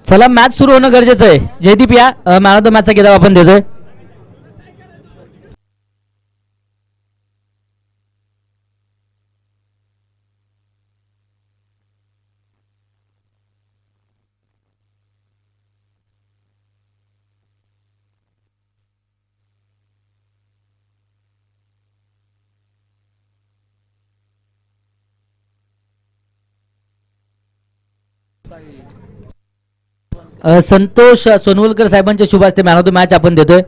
चला मॅच सुरू होणं गरजेचं आहे. जयदीप या मॅन ऑफ द मॅचचा किताब आपण देतोय. संतोष सोनवलकर साहेबांच्या शुभ हस्ते मॅन ऑफ द मॅच आपण देतोय.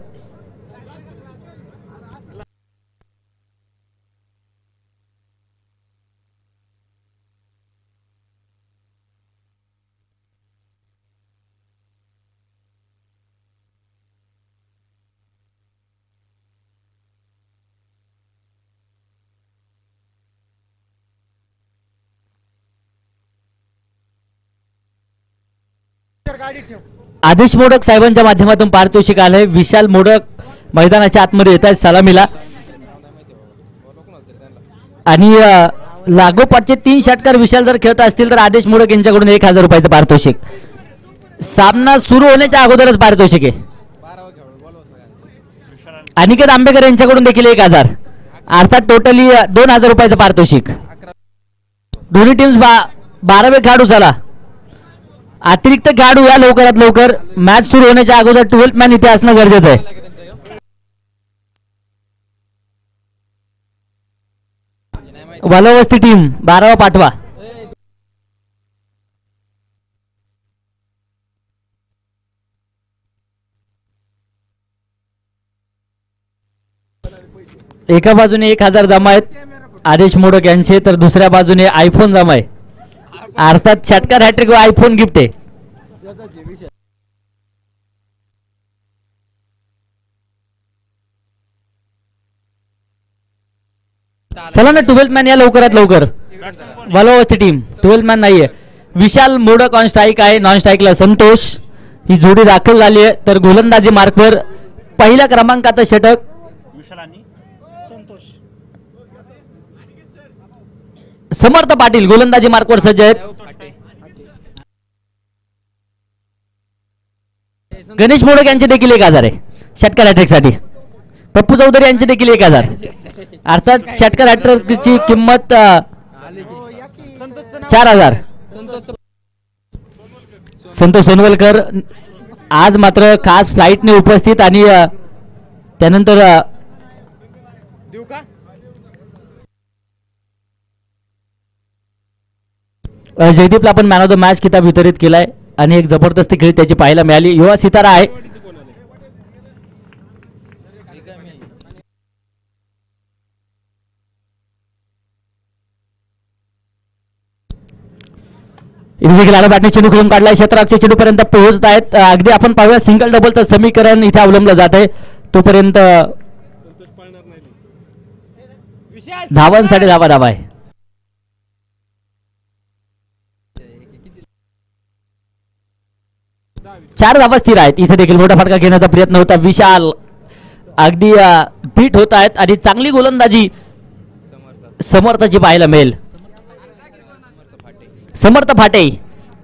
आदेश मोडक साहेबांच्या माध्यमातून पारितोषिक आलंय. विशाल मोडक मैदानाच्या आतमध्ये येत आहेत सलामीला आणि लागोपाठचे 3 षटकार विशाल जर खेळत असतील तर आदेश मोडक यांच्याकडून 1000 रुपयाचं पारितोषिक. सामना सुरू होण्याच्या अगोदरच पारितोषिक आहे. अनिकेत आंबेकर यांच्याकडून देखील 1000 अर्थात टोटली 2000 रुपयाचं पारितोषिक. दोन्ही टीम्स 12वे खेळाडू झाला. अतिरिक्त खेळाडू या लवकरात लवकर. मॅच सुरू होण्याच्या अगोदर 12th मॅन इथे असणं गरजेचं आहे. वालवस्ती टीम 12वा पाठवा. एका बाजूने 1000 जमा आहेत आदेश मोडक यांचे, तर दुसऱ्या बाजूने आयफोन जमा आहे. अर्थात षटकार हॅट्रिक व आयफोन गिफ्ट आहे. चला ना 12th मॅन या लवकरात लवकर. वालवस्ती टीम 12th मॅन नाहीये. विशाल मोडक ऑन स्ट्राईक आहे. नॉन स्ट्राईकला संतोष. ही जोडी दाखल झाली आहे. तर गोलंदाजी मार्कवर पहिल्या क्रमांकाचं षटक समर्थ पाटील गोलंदाजी मार्कवर सज्ज आहेत. गणेश मोडक यांचे देखील 1000 आहे षटकार हॅट्रिक साठी. पप्पू चौधरी यांचे देखील 1000. अर्थात षटकार हॅट्रिकची किंमत 4000. संतोष सोनवलकर आज मात्र खास फ्लाईटने उपस्थित आणि त्यानंतर जयदीपला आपण मॅन ऑफ द मॅच किताब वितरित केलाय आणि एक जबरदस्त खेळ त्याची पाहायला मिळाली. युवा सितारा आहे. इथे देखील आला बॅटने चेंडू खेळून काढलाय. क्षेत्राच्या चेंडूपर्यंत पोहोचत आहेत. अगदी आपण पाहूया सिंगल डबलचं समीकरण इथे अवलंबलं जात आहे. तोपर्यंत धावांसाठी धावा आहे. चार धावा स्थिर आहेत. इथे देखील मोठा फटका घेण्याचा प्रयत्न होता. विशाल अगदी बीट होत आहेत आणि चांगली गोलंदाजी समर्थाची पाहायला मिळेल. समर्थ फाटे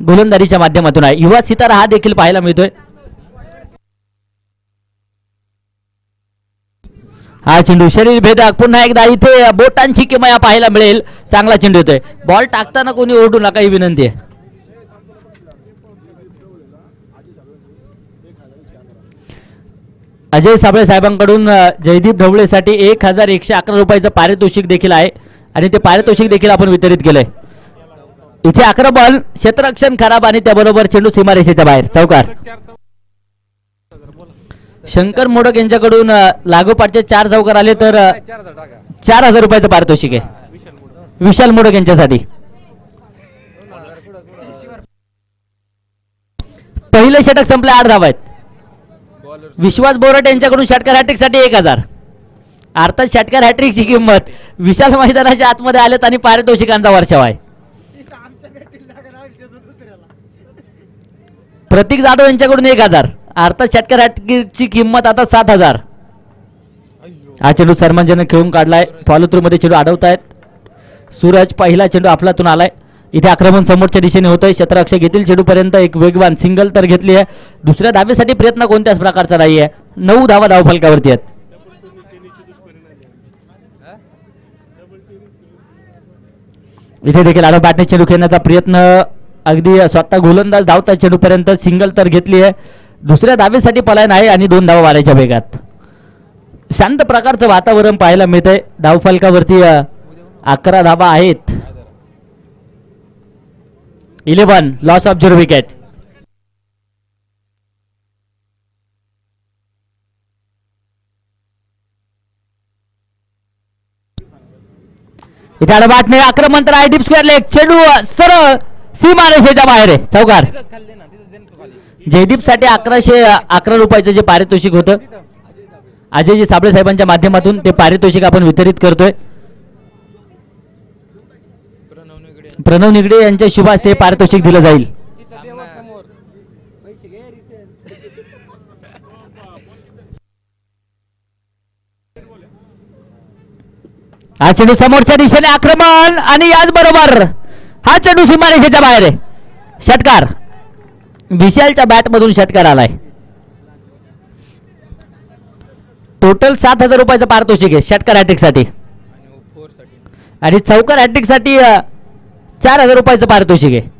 गोलंदाजीच्या माध्यमातून आहे. युवा सितारा हा देखील पाहायला मिळतोय. हा चेंडू शरीर भेदक पुन्हा एकदा इथे बोटांची किमया पाहायला मिळेल. चांगला चेंडू येतोय. बॉल टाकताना कोणी ओरडू नका ही विनंती आहे. अजय साबळे साहेबांकडून जयदीप ढवळेसाठी 1111 रुपयाचं पारितोषिक देखील आहे आणि ते पारितोषिक देखील आपण वितरित केलंय. इथे 11 बॉल क्षेत्ररक्षण खराब आणि त्याबरोबर चेंडू सीमारेषेच्या बाहेर चौकार. शंकर मोडक यांच्याकडून लागोपाठचे 4 चौकार आले तर 4000 रुपयाचं पारितोषिक आहे विशाल मोडक यांच्यासाठी. पहिले षटक संपले. 8 धावा आहेत. विश्वास बोरट यांच्याकडून षटकार हॅट्रिक साठी 1000. अर्थात षटकार हॅट्रिकची किंमत विशाल मैदानाच्या आतमध्ये आलेत आणि पारितोषिकांचा वर्षाव आहे. प्रतीक जाधव यांच्याकडून 1000. अर्थात षटकार हॅट्रिकची किंमत आता 7000. हा चेंडू सरमंजन खेळून काढलाय. फॉलो थ्रू मध्ये चेंडू अडवतायत. सूरज पहिला चेंडू आपलातून आलाय. इथे आक्रमण समोरच्या दिशेने होतंय. क्षेत्ररक्षक येथील चेंडूपर्यंत एक वेगवान सिंगल तर घेतली आहे. दुसऱ्या धावेसाठी प्रयत्न कोणत्याच प्रकारचा नाही आहे. 9 धावा धावफलकावरती आहेत. इथे देखील आडवा बॅटने चेंडू खेळण्याचा प्रयत्न, अगदी स्वतः गोलंदाज धावता चेंडूपर्यंत सिंगल तर घेतली आहे. दुसऱ्या धावेसाठी पलायन आहे आणि 2 धावा मारायच्या वेगात. शांत प्रकारचं वातावरण पाहायला मिळतंय. धावफलकावरती 11 धावा आहेत. 11 लॉस ऑफ 0 विकेट. इथे आडबाटने आक्रमण तर आहे. डीप स्क्वेअर लेग चेंडू सरळ सीमारेषेच्या बाहेर आहे. चौकार. जयदीप साठी 1111 रुपयाचं जे पारितोषिक होतं अजयजी साबळे साहेबांच्या माध्यमातून ते पारितोषिक आपण वितरित करतोय. प्रणव निगडे यांच्या शुभ हस्ते पारितोषिक दिलं जाईल. हा चेंडू समोरच्या दिशेने आक्रमण आणि याचबरोबर हा चेंडू सीमारेषेच्या बाहेर आहे. षटकार. विशालच्या बॅट मधून षटकार आलाय. टोटल 7,000 रुपयाचं पारितोषिक आहे षटकार हॅट्रिक साठी आणि चौकार हॅट्रिक साठी 4,000 रुपयाचं पारितोषिक आहे.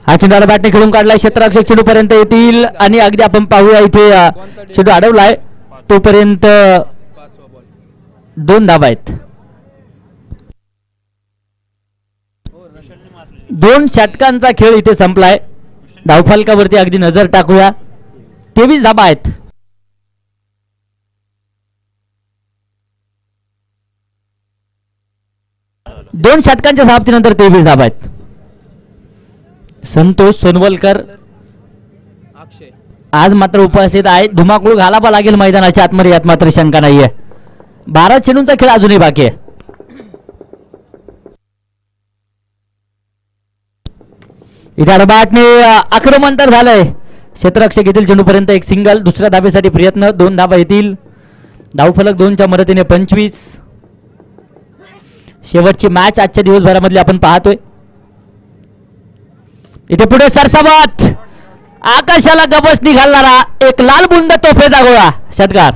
हा चेंडू बॅटने खेळून काढलाय. क्षेत्ररक्षक चेंडू पर्यंत येतील आणि अगदी आपण पाहूया इथे चेंडू अडवलाय. तोपर्यंत 2 धावा आहेत. 2 षटकांचा खेळ इथे संपलाय. धावफलकावरती अगदी नजर टाकूया. 23 धावा आहेत. दोन षटकांच्या समाप्तीनंतर 23 धावा आहेत. संतोष सोनवलकर आज मात्र उपस्थित आहे. धुमाकूळ घालावा लागेल मैदानाच्या आतमध्ये, यात मात्र शंका नाहीये. 12 चेंडूंचा खेळ अजूनही बाकी आहे. इथे अडबाटने आक्रमण तर झालंय. क्षेत्ररक्षक येथील चेंडूपर्यंत एक सिंगल. दुसऱ्या धावेसाठी प्रयत्न. 2 धावा येतील. धावफलक 2च्या मदतीने 25. शेवटची मॅच आजच्या दिवसभरामधली आपण पाहतोय. इथे पुढे सरसावत आकाशाला गवसणी घालणारा एक लाल बुंद तोफेचा गोळा. षटकार.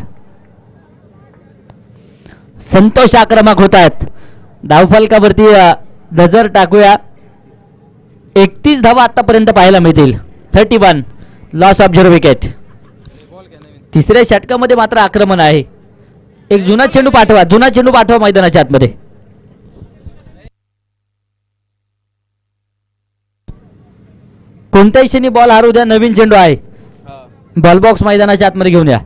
संतोष आक्रमक होत आहेत. धावफलकावरती नजर टाकूया. 31 धावा आतापर्यंत पाहायला मिळतील. 31 लॉस ऑफ 0 विकेट. तिसऱ्या षटकामध्ये मात्र आक्रमण आहे. एक जुना चेंडू पाठवा, जुना चेंडू पाठवा मैदानाच्या आतमध्ये. कोणत्याही क्षणी बॉल हारू द्या. नवीन चेंडू आहे. बॉल बॉक्स मैदानाच्या आतमध्ये घेऊन या.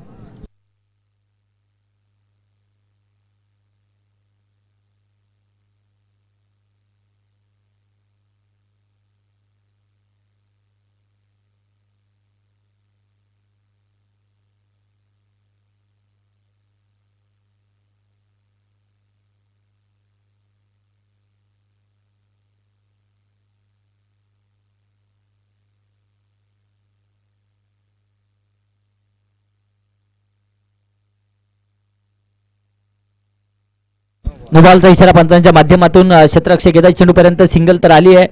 बॉलचा इशारा पंचांच्या माध्यमातून क्षेत्ररक्षक येतात चेंडूपर्यंत सिंगल तर आली आहे.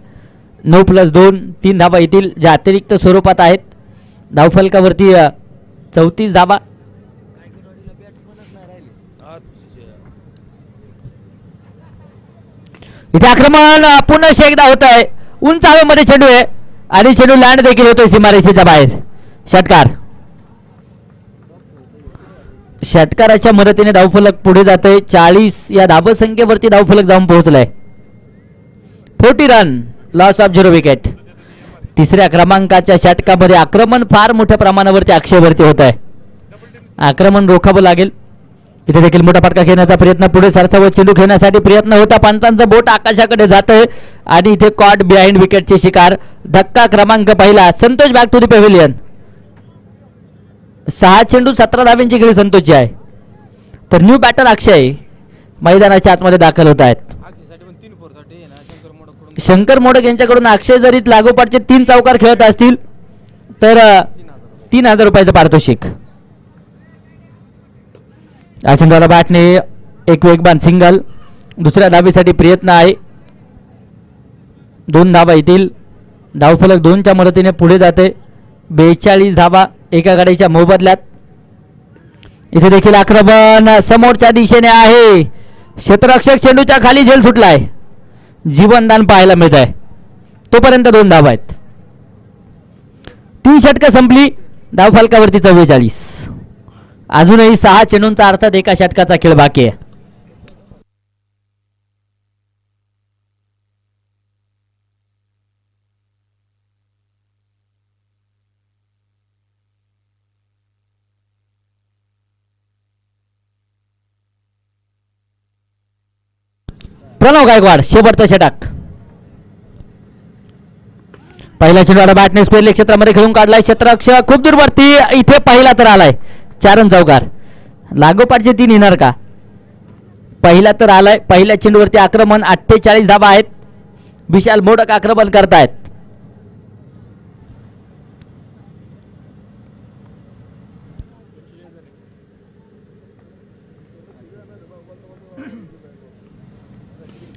9+2 3 धावा येतील ज्या अतिरिक्त स्वरूपात आहेत. धावफलकावरती 34 धावा. इथे आक्रमण पुन्हा एकदा होत आहे. उंच हवेमध्ये चेंडू आहे आणि चेंडू लँड देखील होतोय सीमारेषेच्या बाहेर. षटकार. षटकाराच्या मदतीने धावफलक पुढे जाते. 40 या धावसंख्येवरती धावफलक जाऊन पोहोचलाय. 40 रन लॉस ऑफ 0 विकेट. तिसऱ्या क्रमांकाच्या षटकामध्ये आक्रमण फार मोठ्या प्रमाणावरती अक्षयवरती होत आहे. आक्रमण रोखावं लागेल. इथे देखील मोठा फटका खेळण्याचा प्रयत्न. पुढे सरसावत चेंडू खेळण्यासाठी प्रयत्न होता. पंचांचं बोट आकाशाकडे जातंय आणि इथे कॉट बिहाइंड विकेटचे शिकार. धक्का क्रमांक पहिला. Santosh back to the pavilion. 6 चेंडू 17 धाव्यांची खेळी संतोषची आहे. तर न्यू बॅटर अक्षय मैदानाच्या आतमध्ये दाखल होत आहेत. शंकर मोडक यांच्याकडून अक्षय जरी लागोपाठचे 3 चौकार खेळत असतील तर 3,000 रुपयाचं पारितोषिक. या चेंडूला बॅटने एक वेगवान सिंगल. दुसऱ्या धाबीसाठी प्रयत्न आहे. 2 धाबा येतील. धावफलक 2च्या मदतीने पुढे जाते. 42 धाबा एका गाडीच्या मोबदल्यात. इथे देखील आक्रमण समोरच्या दिशेने आहे. क्षेत्ररक्षक चेंडूच्या खाली झेल सुटलाय. जीवनदान पाहायला मिळत आहे. तोपर्यंत 2 धाबा आहेत. 3 षटकं संपली. धावफलकावरती 44. अजूनही 6 चेंडूंचा अर्थात एका षटकाचा खेळ बाकी आहे. प्रणव गायकवाड शेवटचा षटक. पहिला चेंडू बॅटने स्पेअर क्षेत्रामध्ये खेळून काढलाय. क्षेत्ररक्षक खूप दूरवरती. इथे पहिला तर आलाय. 4 रन चौकार. लागोपाठचे 3 येणार का? पहिला तर आलाय. पहिल्या चेंडूवरती आक्रमण. 48 धाबा आहेत. विशाल मोडक आक्रमण करतायत.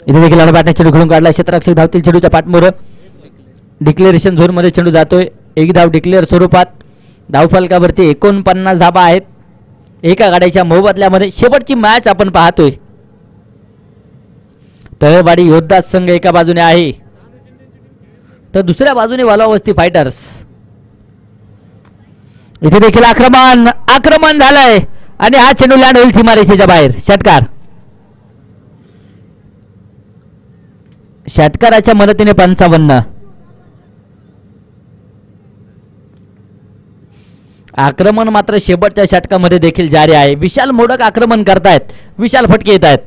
इथे देखील बॅटने चेंडू खेळून काढला. क्षेत्ररक्षक धावतील. चेंडूच्या पाठमोर डिक्लेरेशन झोन मध्ये चेंडू जातोय. एक धाव डिक्लेअर स्वरूपात. धावफलकावरती 49 धाबा आहेत एका गाड्याच्या मोबदल्यामध्ये. शेवटची मॅच आपण पाहतोय. तळेवाडी योद्धा संघ एका बाजूने आहे तर दुसऱ्या बाजूने वालावस्ती फायटर्स. इथे देखील आक्रमण झालंय आणि हा चेंडू लँड होईल सीमारेषेच्या बाहेर. षटकार. षटकाराच्या मदतीने 55. आक्रमण मात्र शेवटच्या षटकामध्ये देखील जारी आहे. विशाल मोडक आक्रमण करतायत. विशाल फटके येत आहेत.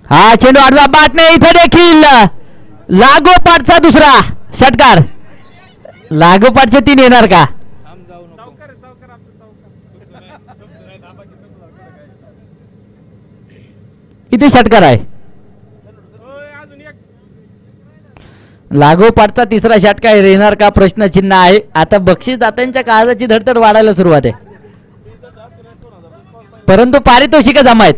हा चेंडू आडवा बॅटने. इथे देखील लागोपाठचा दुसरा षटकार. लागोपाठचे 3 येणार का? इथे षटकार आहे. लागोपाठचा तिसरा षटकार येणार का प्रश्नचिन्ह आहे. आता बक्षीसदात्यांच्या काळजाची धडधड वाढायला सुरुवात आहे. परंतु पारितोषिक जमा आहेत.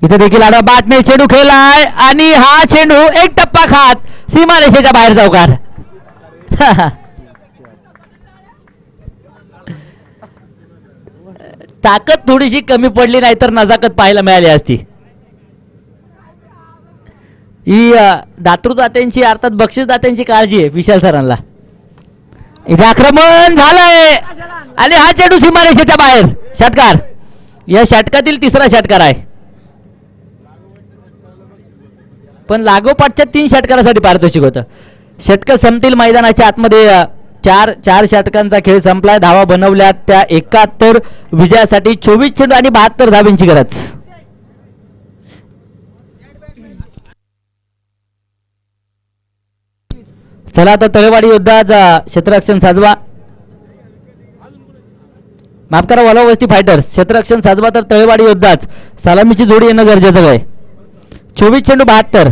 इथे देखील आडवा बॅटने चेंडू खेळलाय आणि हा चेंडू एक टप्पा खात सीमारेषेच्या बाहेर चौकार. ताकद थोडीशी कमी पडली नाही तर नजाकत पाहायला मिळाली असती. ही दातृदात्यांची अर्थात बक्षीसदात्यांची काळजी आहे विशाल सरांना. इथे आक्रमण झालंय आणि हा चेंडू सीमारेषेच्या बाहेर. षटकार. या षटकातील तिसरा षटकार आहे. पण लागोपाठच्या 3 षटकारासाठी पारितोषिक होतं. षटक संपतील मैदानाच्या आतमध्ये. 4 षटकांचा खेळ संपलाय. धावा बनवल्या त्या 71. विजयासाठी 24 चेंडू आणि 72 धावांची गरज. चला आता तळेवाडी योद्धाचा क्षेत्ररक्षण साजवा. माफ करा वालावस्ती फायटर्स. क्षेत्ररक्षण साजवा तर तळेवाडी योद्धाच. सलामीची जोडी येणं गरजेचं आहे. 24 चेंडू 72.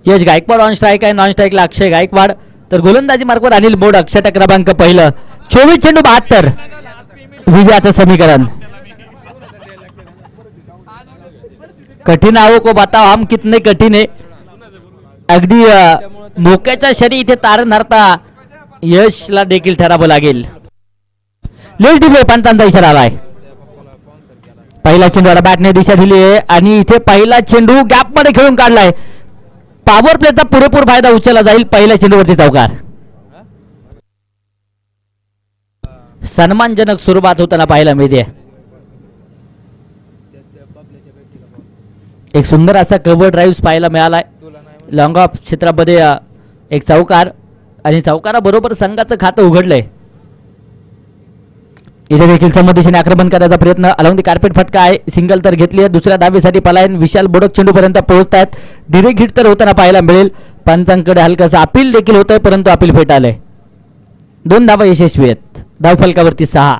यश गायकवाड ऑन स्ट्राईक आहे, नॉन स्ट्राईकला अक्षय गायकवाड. तर गोलंदाजी मार्कवर अनिल मोडक षटक क्रमांक पहिलं. 24 चेंडू 72 विजयाचं समीकरण. कठीण आओ को बताओ हम कितने कठीण आहे. अगदी मोक्याच्या शरी इथे तार नारता यशला देखील ठरावं लागेल. लेस डिप्ले पंचांचा इशारा आलाय. पहिला चेंडूला बॅटने दिशा दिली आहे आणि इथे पहिला चेंडू गॅप मध्ये खेळून काढलाय. पॉवर प्लेचा पुरेपूर फायदा उचलला जाईल. पहिल्या चेंडूवरती चौकार. सन्मानजनक सुरुवात होताना पाहायला मिळते. एक सुंदर असा कव्हर ड्राईव्ह पाहायला मिळालाय. लॉंग ऑफ क्षेत्रामध्ये एक चौकार आणि चौकाराबरोबर संघाचं खातं उघडलंय. इथे देखील समोरदिशेने आक्रमण करायचा प्रयत्न. अलॉंग दी कार्पेट फटका आहे. सिंगल तर घेतली आहे. दुसऱ्या धावेसाठी पलायन. विशाल बोडक चेंडू पर्यंत पोहोचतायत. डिरेक्ट हिट तर होताना पाहायला मिळेल. पंचांकडे हलकासा अपील देखील होत आहे परंतु अपील फेटाळलंय. 2 धावा यशस्वी आहेत. धावफलकावरती 6.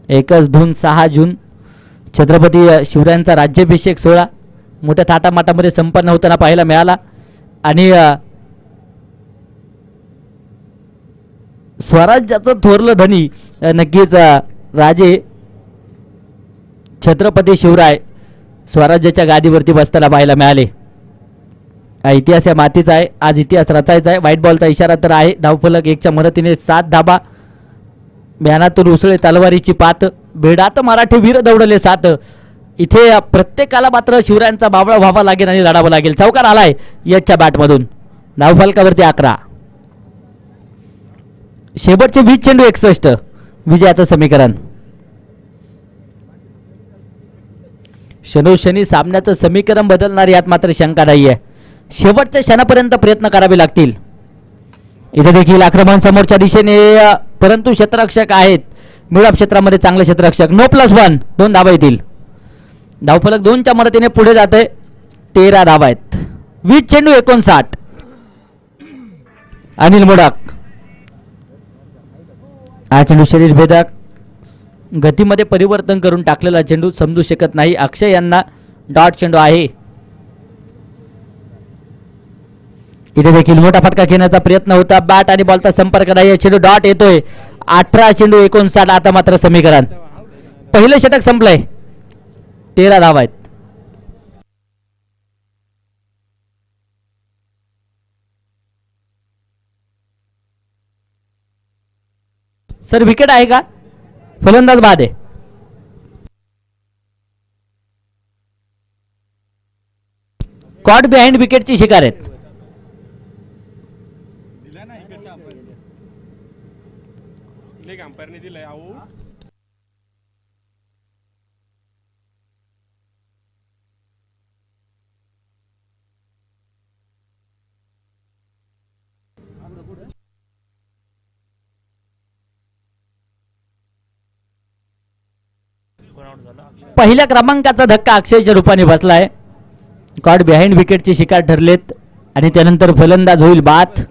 एकच धून 6 जून छत्रपती शिवरायांचा राज्याभिषेक सोहळा मोठ्या थाटामाटामध्ये संपन्न होताना पाहायला मिळाला आणि स्वराज्याचं थोरलं धनी नक्कीच राजे छत्रपती शिवराय स्वराज्याच्या गादीवरती बसताना पाहायला मिळाले. इतिहास या मातीचा आहे. आज इतिहास रचायचा आहे. व्हाईट बॉलचा इशारा तर आहे. धावफलक 1च्या मदतीने 7 धाबा. म्यानातून उसळे तलवारीची पात. बेडात मराठी वीर दौडले 7. इथे प्रत्येकाला मात्र शिवरायांचा बावळा व्हावा लागेल आणि लढावं लागेल. चौकार आलाय यशच्या बॅटमधून. धावफलकावरती 11. शेवटचे 20 चेंडू 61 विजयाचं समीकरण. शनोशनी सामन्याचं समीकरण बदलणार यात मात्र शंका नाहीये. शेवटच्या क्षणापर्यंत प्रयत्न करावे लागतील. इथे देखील आक्रमण समोरच्या दिशेने परंतु क्षेत्ररक्षक आहेत. मिडअप क्षेत्रामध्ये चांगले क्षेत्ररक्षक. नो +1 2 धावा येतील. धावफलक 2च्या मदतीने पुढे जाते. 13 धावा आहेत. 20 चेंडू 59. अनिल मोडक. हा चेंडू शरीर भेदक गतीमध्ये परिवर्तन करून टाकलेला चेंडू समजू शकत नाही. अक्षय यांना डॉट चेंडू आहे. इथे देखील मोठा फटका घेण्याचा प्रयत्न होता. बॅट आणि बॉलचा संपर्क नाही. चेंडू डॉट येतोय. 18 चेंडू 59. आता मात्र समीकरण. पहिलं षटक संपलंय. 13 धावा आहेत. सर विकेट आहे का? फलंदाज बाद आहे. कॉट बिहाइंड विकेटची शिकार आहेत. पहिल्या क्रमांकाचा धक्का अक्षयच्या रूपाने बसलाय. कॉट बिहाइंड विकेटची शिकार ठरलेत आणि त्यानंतर फलंदाज होईल बाद.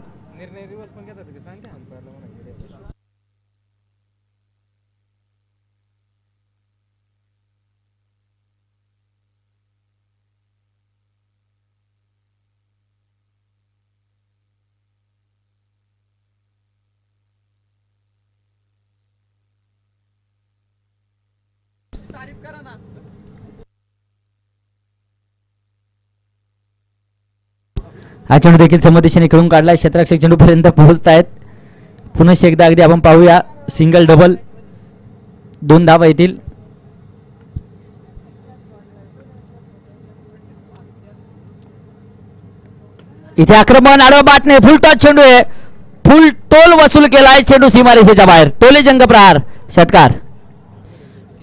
हा चेंडू देखील समोरदिशेने खेळून काढलाय. क्षेत्ररक्षक चेंडू पर्यंत पोहोचतायत. पुन्हा एकदा अगदी आपण पाहूया. सिंगल डबल 2 धावा येतील. इथे आक्रमण आडवा बाटणे. फुल टॉच चेंडू आहे. फुल टोल वसूल केलाय. चेंडू सीमारेषेच्या बाहेर. टोले जंग प्रहार षटकार.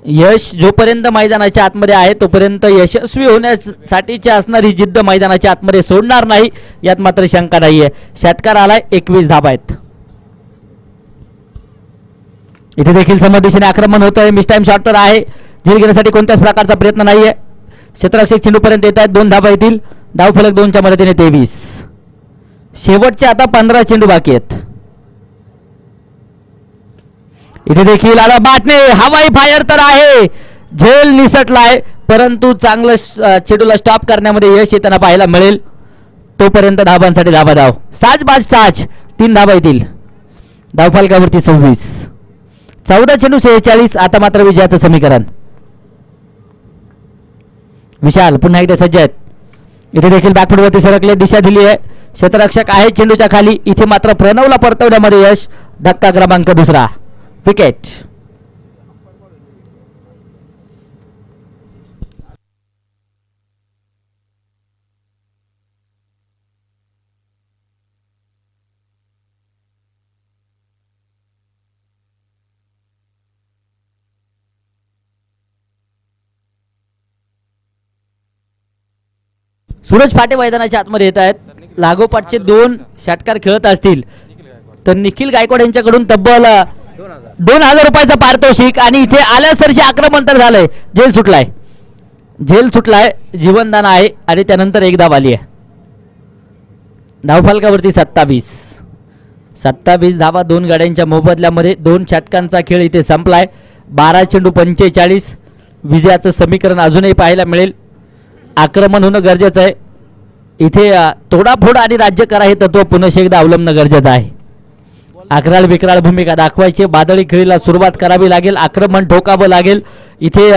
यश जोपर्यंत मैदानाच्या आतमध्ये आहे तोपर्यंत यशस्वी होण्यासाठीची असणारी जिद्द मैदानाच्या आतमध्ये सोडणार नाही यात मात्र शंका नाहीये. षटकार आलाय. 21 धावा आहेत. इथे देखील समोरदिशेने आक्रमण होत आहे. मिस टाइम शॉट तर आहे. झेल घेण्यासाठी कोणत्याच प्रकारचा प्रयत्न नाहीये. क्षेत्ररक्षक चेंडू पर्यंत येत आहेत. 2 धावा येतील. धावफलक 2च्या मदतीने 23. शेवटचे आता 15 चेंडू बाकी आहेत. इथे देखील आला बाटणे. हवाई फायर तर आहे. झेल निसटलाय परंतु चांगलं चेंडूला स्टॉप करण्यामध्ये यश येताना पाहायला मिळेल. तोपर्यंत धाबांसाठी धाबा धाव. साज बाज साज 3 धाबा येतील. धावफलकावरती 26. 14 चेंडू 46. आता मात्र विजयाचं समीकरण. विशाल पुन्हा एकदा सज्ज आहेत. इथे देखील बॅकफुटवरती सरकले, दिशा दिली आहे. क्षेत्ररक्षक आहे चेंडूच्या खाली. इथे मात्र प्रणवला परतवण्यामध्ये यश. धक्का क्रमांक 2. विकेट. सूरज फाटे मैदानाच्या आतमध्ये येत आहेत. लागोपाठचे 2 षटकार खेळत असतील तर निखिल गायकवाड यांच्याकडून तब्बल 2000 रुपयाचा पारितोषिक. आणि इथे आल्यासरशी आक्रमण तर झालंय. झेल सुटलाय. जीवनदान आहे आणि त्यानंतर एक धाव आली आहे. धावफलकावरती 27 धावा 2 गाड्यांच्या मोबदल्यामध्ये. 2 षटकांचा खेळ इथे संपलाय. 12 चेंडू 45. विजयाचं समीकरण अजूनही पाहायला मिळेल. आक्रमण होणं गरजेचं आहे. इथे तोडाफोड आणि राज्य करा हे तत्व पुन्हा एकदा अवलंबणं गरजेचं आहे. अकराळ विक्राळ भूमिका दाखवायची. बादळी खेळीला सुरुवात करावी लागेल. आक्रमण ठोकावं लागेल. इथे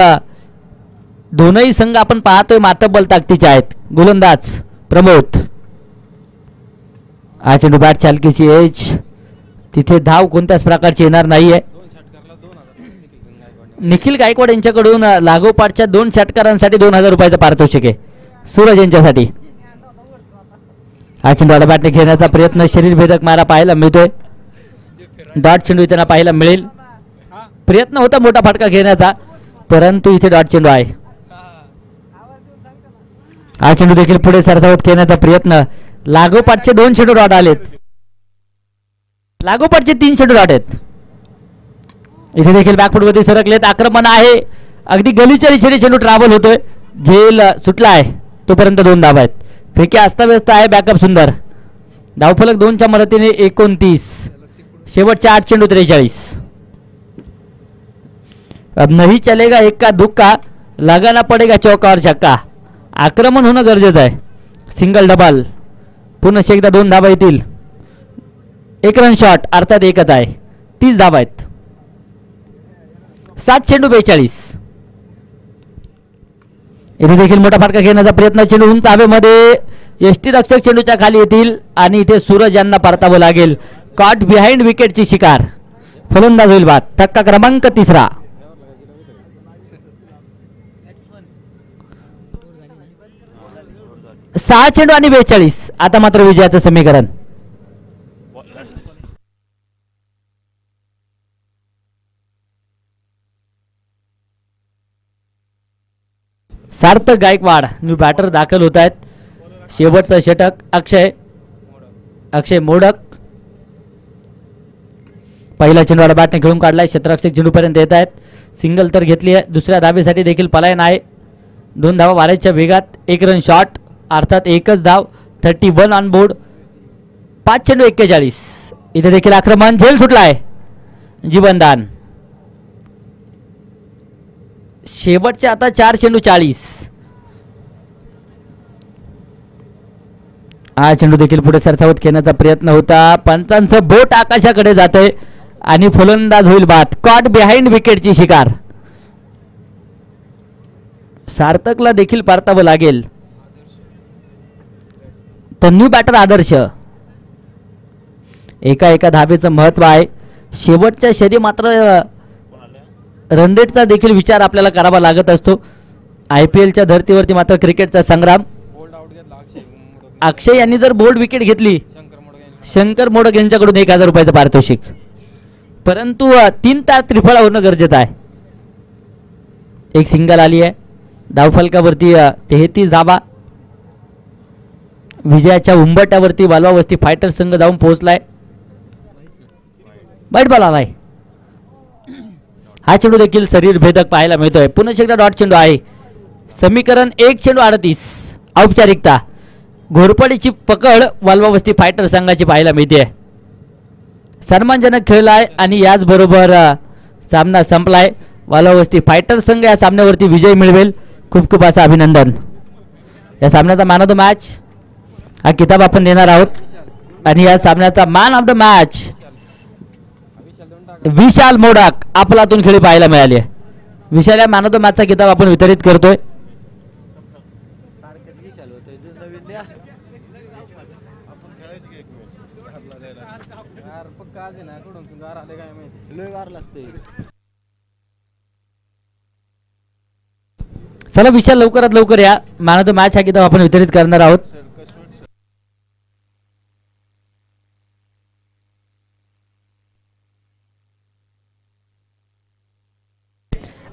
दोनही संघ आपण पाहतोय मातब्बल ताकदीचे आहेत. गोलंदाज प्रमोद. हा चेंडू बॅट चालकीची एज. तिथे धाव कोणत्याच प्रकारची येणार नाहीये. निखिल गायकवाड यांच्याकडून लागोपाठच्या 2 षटकारांसाठी 2000 रुपयाचं पारितोषिक आहे. सूरज यांच्यासाठी. हा चेंडू बॅटने घेण्याचा प्रयत्न. शरीर भेदक मारा पाहायला मिळतोय. डॉट चेंडू त्यांना पाहायला मिळेल. प्रयत्न होता मोठा फटका घेण्याचा परंतु इथे डॉट चेंडू आहे. हा चेंडू देखील पुढे सरसावत खेळण्याचा प्रयत्न. लागोपाठचे 2 चेंडू डॉट आलेत. लागोपाठचे 3 चेंडू डॉट आहेत. इथे देखील बॅकफुटवरती सरकलेत. आक्रमण आहे. अगदी गलीच्या दिशेने चेंडू ट्रॅव्हल होतोय. झेल सुटला आहे. तोपर्यंत 2 धावा आहेत. फेकी अस्ताव्यस्त आहे. बॅकअप सुंदर. धावफलक 2च्या मदतीने 29. शेवटच्या 8 चेंडू 43. अब नहीं चलेगा एक्का दुक्का, लगाना पडेगा चौका और छक्का. आक्रमण होणं गरजेचं आहे. Single double. पुन्हा एकदा 2 धावा येतील. 1 रन शॉट अर्थात एकच आहे. 30 धावा आहेत. 7 चेंडू 42. इथे देखील मोठा फटका घेण्याचा प्रयत्न. चेंडू उंच हवेमध्ये. यष्टी रक्षक चेंडूच्या खाली येतील आणि इथे सूरज यांना परतावं लागेल. कॉट बिहाइंड विकेटची शिकार. फलंदाज होईल बाद. धक्का क्रमांक 3. सहा चेंडू आणि 42. आता मात्र विजयाचं समीकरण. सार्थक गायकवाड न्यू बॅटर दाखल होत आहेत. शेवटचं षटक अक्षय मोडक. पहिला चेंडू बॅटने खेळून काढलाय. क्षेत्ररक्षक चेंडूपर्यंत येत आहेत. सिंगल तर घेतली आहे. दुसऱ्या धावेसाठी देखील पलायन आहे. 2 धावा मारायच्या वेगात. 1 रन शॉट अर्थात एकच धाव. 31 ऑन बोर्ड. 5 चेंडू 41. इथे देखील आक्रमण. झेल सुटलाय. जीवनदान. शेवटचे आता 4 चेंडू 40. हा चेंडू देखील पुढे सरसावत खेळण्याचा प्रयत्न होता. पंचांचं बोट आकाशाकडे जाते आणि फलंदाज होईल बाद. कॉट बिहाइंड विकेटची शिकार. सार्थकला देखील परतावं लागेल. तर न्यू बॅटर आदर्श. एका धावेचं महत्व आहे. शेवटच्या शरी मात्र रनरेटचा देखील विचार आपल्याला करावा लागत असतो. IPLच्या धर्तीवरती मात्र क्रिकेटचा संग्राम. अक्षय यांनी जर बोल्ड विकेट घेतली शंकर मोडक यांच्याकडून 1000 रुपयाचं पारितोषिक. परंतु 3 तास त्रिफळा होणं गरजेचं आहे. एक सिंगल आली आहे. धावफलकावरती 33 धावा. विजयाच्या उंबरट्यावरती वालवावस्ती फायटर संघ जाऊन पोहोचलाय. वाईट बॉल आलाय. हा चेंडू देखील शरीर भेदक पाहायला मिळतोय. पुन्हा एकदा डॉट चेंडू आहे. समीकरण 1 चेंडू 38. औपचारिकता. घोरपडीची पकड वालवावस्ती फायटर संघाची पाहायला मिळते. सन्मानजनक खेळलाय आणि याचबरोबर सामना संपलाय. वालवावस्ती फायटर संघ या सामन्यावरती विजय मिळवेल. खूप खूप असं अभिनंदन. या सामन्याचा मॅन ऑफ द मॅच हा किताब आपण देणार आहोत. आणि या सामन्याचा मॅन ऑफ द मॅच विशाल मोडाक आपलातून खेळी पाहायला मिळाली आहे. विशाल या मॅन ऑफ द मॅचचा किताब आपण वितरित करतोय. चला विशाल लवकरात लवकर या. मॅन ऑफ द मॅच हा किताब आपण वितरित करणार आहोत.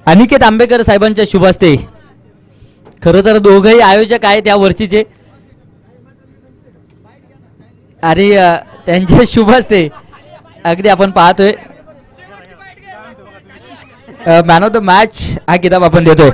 अनिकेत आंबेकर साहेबांच्या शुभ हस्ते. खरं तर दोघंही आयोजक आहेत या वर्षीचे आणि त्यांचे शुभ हस्ते अगदी आपण पाहतोय मॅन ऑफ द मॅच हा किताब आपण देतोय.